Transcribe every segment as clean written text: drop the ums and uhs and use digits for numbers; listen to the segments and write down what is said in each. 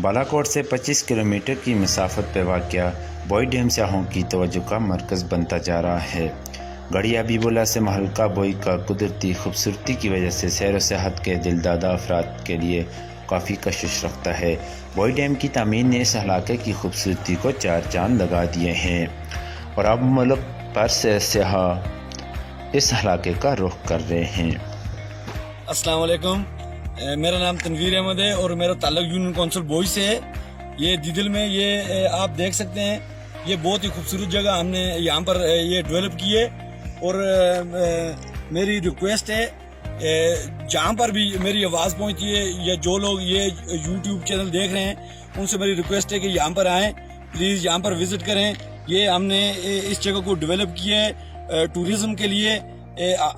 बालाकोट से 25 किलोमीटर की मसाफत पर वाक़या बोई डैम सयाहों की तवज्जो का मरकज़ बनता जा रहा है। गढ़ी हबीबुल्लाह से महलका बोई का कुदरती खूबसूरती की वजह से सैर व सियाहत के दिलदादा अफराद के लिए काफ़ी कशिश रखता है। बोई डैम की तामीर ने इस इलाके की खूबसूरती को चार चांद लगा दिए हैं और अब मुल्क भर से सियाह इस इलाके का रुख कर रहे हैं। अस्सलाम वालेकुम, मेरा नाम तनवीर अहमद है और मेरा ताल्लुक यूनियन काउंसिल बोई से है। ये दिदिल में ये आप देख सकते हैं, ये बहुत ही खूबसूरत जगह हमने यहाँ पर ये डेवलप की है। और मेरी रिक्वेस्ट है, जहाँ पर भी मेरी आवाज़ पहुँचती है या जो लोग ये यूट्यूब चैनल देख रहे हैं उनसे मेरी रिक्वेस्ट है कि यहाँ पर आएँ, प्लीज़ यहाँ पर विज़िट करें। ये हमने इस जगह को डेवलप किया है टूरिज़म के लिए।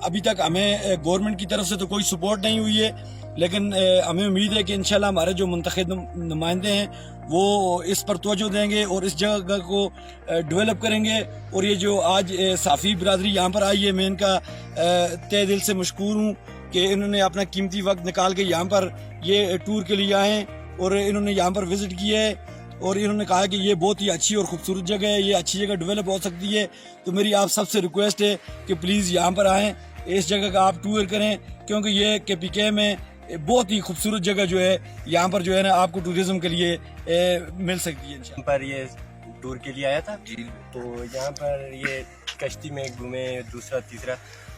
अभी तक हमें गवर्नमेंट की तरफ से तो कोई सपोर्ट नहीं हुई है, लेकिन हमें उम्मीद है कि इंशाल्लाह हमारे जो मुंतखब नुमाइंदे हैं वो इस पर तवज्जो देंगे और इस जगह को डेवलप करेंगे। और ये जो आज साफ़ी बिरादरी यहाँ पर आई है, मैं इनका तहे दिल से मशकूर हूँ कि इन्होंने अपना कीमती वक्त निकाल के यहाँ पर ये टूर के लिए आए और इन्होंने यहाँ पर विज़िट किया है और इन्होंने कहा कि ये बहुत ही अच्छी और खूबसूरत जगह है, ये अच्छी जगह डेवलप हो सकती है। तो मेरी आप सबसे रिक्वेस्ट है कि प्लीज़ यहाँ पर आएँ, इस जगह का आप टूर करें, क्योंकि ये KPK में बहुत ही खूबसूरत जगह जो है यहाँ पर जो है ना आपको टूरिज्म के लिए मिल सकती है। यहाँ पर ये टूर के लिए आया था जी, तो यहाँ पर ये कश्ती में घूमे दूसरा तीसरा,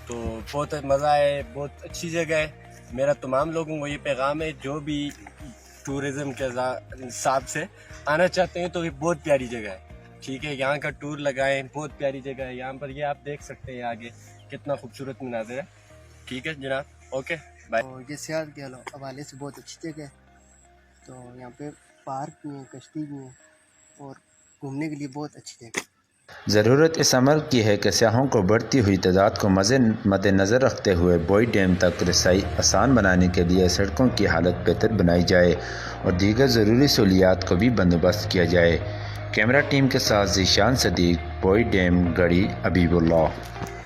तो बहुत मज़ा आया, बहुत अच्छी जगह है। मेरा तमाम लोगों को ये पैगाम है जो भी टूरिज्म के हिसाब से आना चाहते हैं तो ये बहुत प्यारी जगह है, ठीक है। यहाँ का टूर लगाएं, बहुत प्यारी जगह है। यहाँ पर ये आप देख सकते हैं आगे कितना खूबसूरत मनाज़र है, ठीक है जनाब, ओके बाय। तो ये सियाहत के हवाले से बहुत अच्छी जगह है। तो यहाँ पे पार्क भी है, कश्ती भी है और घूमने के लिए बहुत अच्छी जगह है। ज़रूरत इस अमल की है कि सियाहों को बढ़ती हुई तादाद को मद्देनज़र रखते हुए बोई डैम तक रसाई आसान बनाने के लिए सड़कों की हालत बेहतर बनाई जाए और दीगर ज़रूरी सहूलियात को भी बंदोबस्त किया जाए। कैमरा टीम के साथ ज़ीशान सदीक, बोई डैम, गढ़ी हबीबुल्लाह।